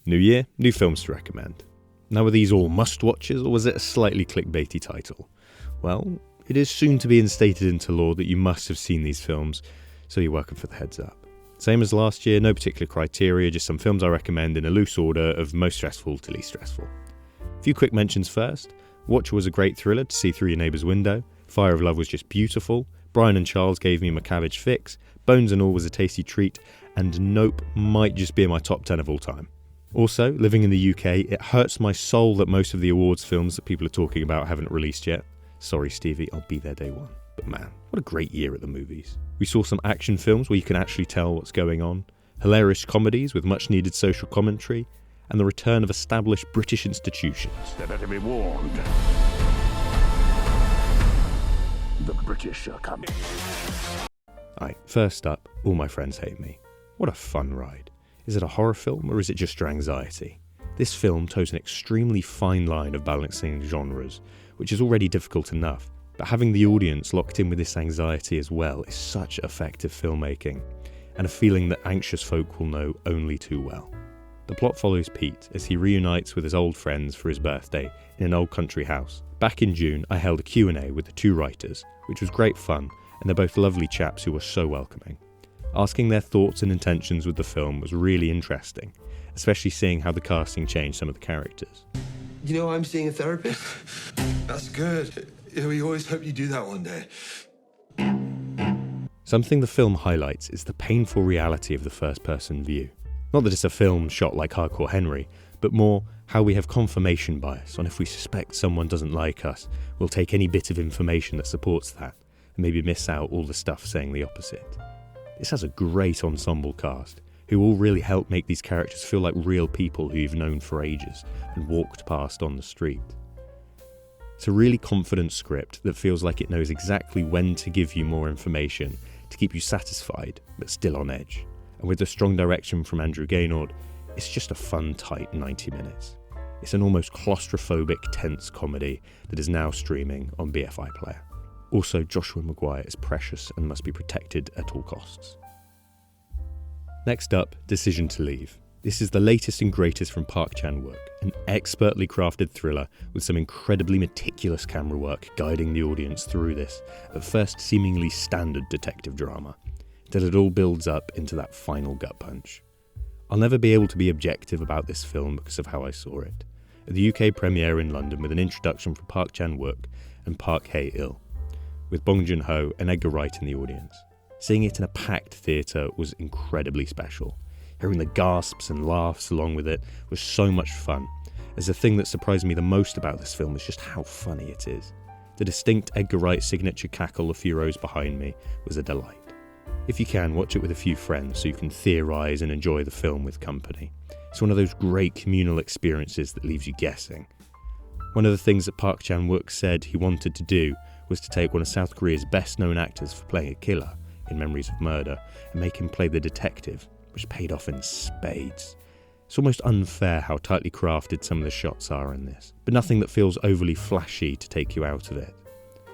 New year, new films to recommend. Now, were these all must-watches, or was it a slightly clickbaity title? Well, it is soon to be instated into law that you must have seen these films, so you're welcome for the heads up. Same as last year, no particular criteria, just some films I recommend in a loose order of most stressful to least stressful. A few quick mentions first. Watcher was a great thriller to see through your neighbour's window. Fire of Love was just beautiful. Brian and Charles gave me my cabbage fix. Bones and All was a tasty treat. And Nope might just be in my top 10 of all time. Also, living in the UK, it hurts my soul that most of the awards films that people are talking about haven't released yet. Sorry, Stevie, I'll be there day one. But man, what a great year at the movies. We saw some action films where you can actually tell what's going on, hilarious comedies with much needed social commentary, and the return of established British institutions. They better be warned. The British are coming. Alright, first up, All My Friends Hate Me. What a fun ride. Is it a horror film or is it just your anxiety? This film toes an extremely fine line of balancing genres, which is already difficult enough, but having the audience locked in with this anxiety as well is such effective filmmaking, and a feeling that anxious folk will know only too well. The plot follows Pete as he reunites with his old friends for his birthday in an old country house. Back in June, I held a Q&A with the two writers, which was great fun, and they're both lovely chaps who were so welcoming. Asking their thoughts and intentions with the film was really interesting, especially seeing how the casting changed some of the characters. You know, I'm seeing a therapist. That's good. We always hope you do that one day. Something the film highlights is the painful reality of the first-person view. Not that it's a film shot like Hardcore Henry, but more how we have confirmation bias on if we suspect someone doesn't like us, we'll take any bit of information that supports that, and maybe miss out all the stuff saying the opposite. This has a great ensemble cast, who all really help make these characters feel like real people who you've known for ages and walked past on the street. It's a really confident script that feels like it knows exactly when to give you more information to keep you satisfied, but still on edge. And with the strong direction from Andrew Gaynord, it's just a fun, tight 90 minutes. It's an almost claustrophobic, tense comedy that is now streaming on BFI Player. Also, Joshua Maguire is precious and must be protected at all costs. Next up, Decision to Leave. This is the latest and greatest from Park Chan-wook, an expertly crafted thriller with some incredibly meticulous camera work guiding the audience through this, at first seemingly standard detective drama, until it all builds up into that final gut punch. I'll never be able to be objective about this film because of how I saw it. At the UK premiere in London with an introduction from Park Chan-wook and Park Hae-il, with Bong Joon-ho and Edgar Wright in the audience. Seeing it in a packed theatre was incredibly special. Hearing the gasps and laughs along with it was so much fun, as the thing that surprised me the most about this film is just how funny it is. The distinct Edgar Wright signature cackle a few rows behind me was a delight. If you can, watch it with a few friends so you can theorise and enjoy the film with company. It's one of those great communal experiences that leaves you guessing. One of the things that Park Chan-wook said he wanted to do was to take one of South Korea's best-known actors for playing a killer in Memories of Murder and make him play the detective, which paid off in spades. It's almost unfair how tightly crafted some of the shots are in this, but nothing that feels overly flashy to take you out of it.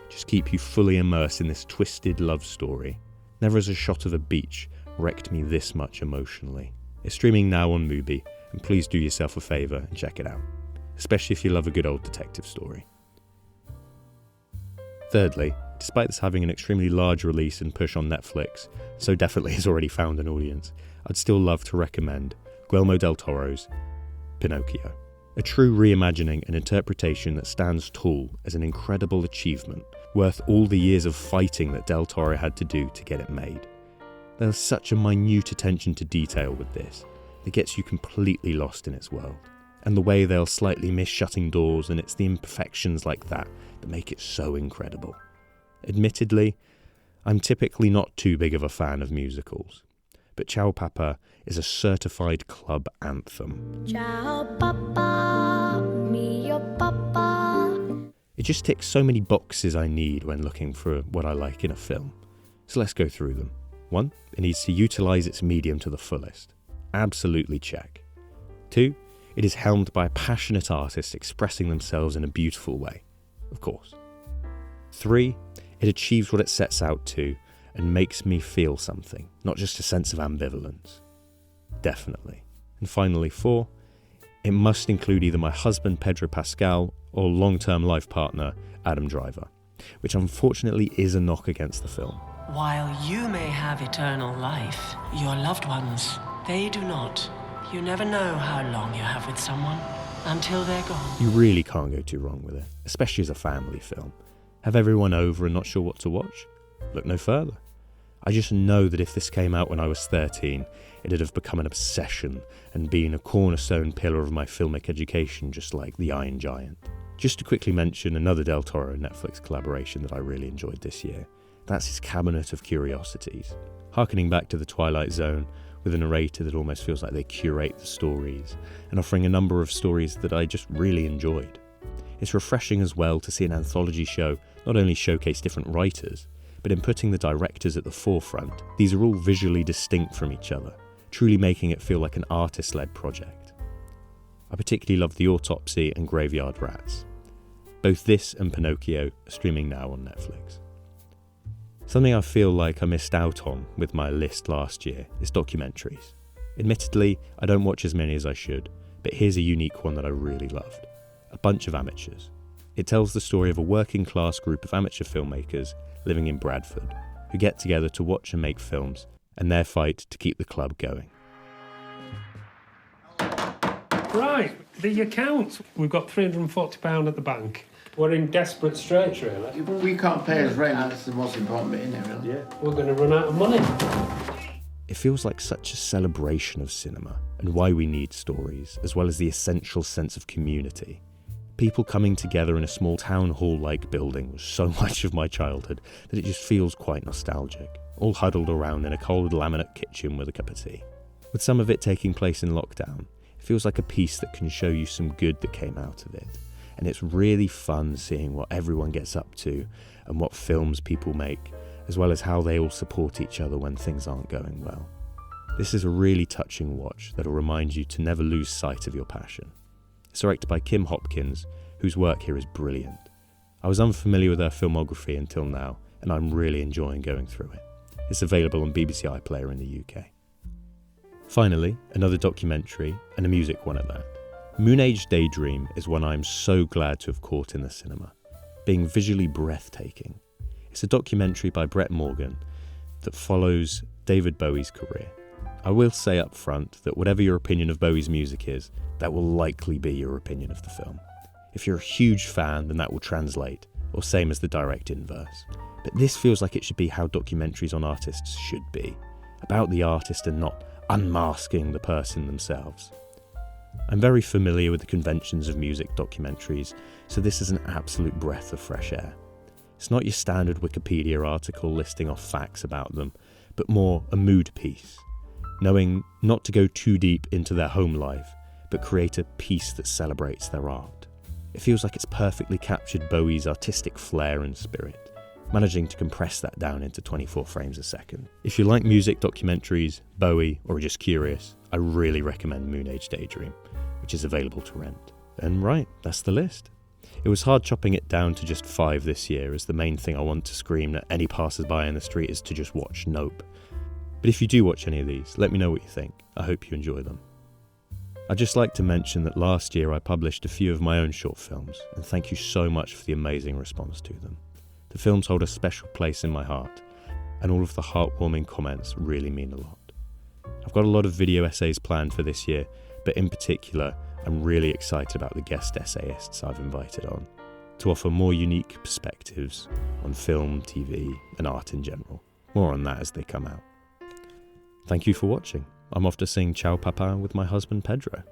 Just keep you fully immersed in this twisted love story. Never has a shot of a beach wrecked me this much emotionally. It's streaming now on Mubi, and please do yourself a favour and check it out, especially if you love a good old detective story. Thirdly, despite this having an extremely large release and push on Netflix, so definitely has already found an audience, I'd still love to recommend Guillermo del Toro's Pinocchio. A true reimagining and interpretation that stands tall as an incredible achievement, worth all the years of fighting that Del Toro had to do to get it made. There's such a minute attention to detail with this that gets you completely lost in its world. And the way they'll slightly miss shutting doors, and it's the imperfections like that that make it so incredible. Admittedly, I'm typically not too big of a fan of musicals, but Ciao Papa is a certified club anthem. Ciao Papa, mio Papa. It just ticks so many boxes I need when looking for what I like in a film. So let's go through them. 1, it needs to utilise its medium to the fullest. Absolutely check. 2, it is helmed by a passionate artist expressing themselves in a beautiful way. Of course. 3, it achieves what it sets out to and makes me feel something, not just a sense of ambivalence. Definitely. And finally 4, it must include either my husband Pedro Pascal or long-term life partner Adam Driver, which unfortunately is a knock against the film. While you may have eternal life, your loved ones, they do not. You never know how long you have with someone until they're gone. You really can't go too wrong with it, especially as a family film. Have everyone over and not sure what to watch? Look no further. I just know that if this came out when I was 13, it'd have become an obsession and been a cornerstone pillar of my filmic education, just like The Iron Giant. Just to quickly mention another Del Toro Netflix collaboration that I really enjoyed this year. That's his Cabinet of Curiosities. Harkening back to The Twilight Zone, with a narrator that almost feels like they curate the stories, and offering a number of stories that I just really enjoyed. It's refreshing as well to see an anthology show not only showcase different writers, but in putting the directors at the forefront, these are all visually distinct from each other, truly making it feel like an artist-led project. I particularly love The Autopsy and Graveyard Rats. Both this and Pinocchio are streaming now on Netflix. Something I feel like I missed out on with my list last year is documentaries. Admittedly, I don't watch as many as I should, but here's a unique one that I really loved. A Bunch of Amateurs. It tells the story of a working class group of amateur filmmakers living in Bradford who get together to watch and make films and their fight to keep the club going. Right, the accounts. We've got £340 at the bank. We're in desperate straits, really. We can't pay his rent, that's the most important bit, isn't it, really? Yeah, we're going to run out of money. It feels like such a celebration of cinema and why we need stories, as well as the essential sense of community. People coming together in a small town hall-like building was so much of my childhood that it just feels quite nostalgic, all huddled around in a cold laminate kitchen with a cup of tea. With some of it taking place in lockdown, it feels like a piece that can show you some good that came out of it. And it's really fun seeing what everyone gets up to and what films people make, as well as how they all support each other when things aren't going well. This is a really touching watch that'll remind you to never lose sight of your passion. It's directed by Kim Hopkins, whose work here is brilliant. I was unfamiliar with her filmography until now, and I'm really enjoying going through it. It's available on BBC iPlayer in the UK. Finally, another documentary, and a music one at that. Moon Age Daydream is one I'm so glad to have caught in the cinema, being visually breathtaking. It's a documentary by Brett Morgan that follows David Bowie's career. I will say up front that whatever your opinion of Bowie's music is, that will likely be your opinion of the film. If you're a huge fan, then that will translate, or same as the direct inverse. But this feels like it should be how documentaries on artists should be, about the artist and not unmasking the person themselves. I'm very familiar with the conventions of music documentaries, so this is an absolute breath of fresh air. It's not your standard Wikipedia article listing off facts about them, but more a mood piece, knowing not to go too deep into their home life, but create a piece that celebrates their art. It feels like it's perfectly captured Bowie's artistic flair and spirit, managing to compress that down into 24 frames a second. If you like music documentaries, Bowie, or are just curious, I really recommend Moon Age Daydream, which is available to rent. And right, that's the list. It was hard chopping it down to just 5 this year, as the main thing I want to scream at any passers-by in the street is to just watch Nope. But if you do watch any of these, let me know what you think. I hope you enjoy them. I'd just like to mention that last year I published a few of my own short films, and thank you so much for the amazing response to them. The films hold a special place in my heart, and all of the heartwarming comments really mean a lot. I've got a lot of video essays planned for this year, but in particular, I'm really excited about the guest essayists I've invited on, to offer more unique perspectives on film, TV, and art in general. More on that as they come out. Thank you for watching. I'm off to sing Ciao Papa with my husband Pedro.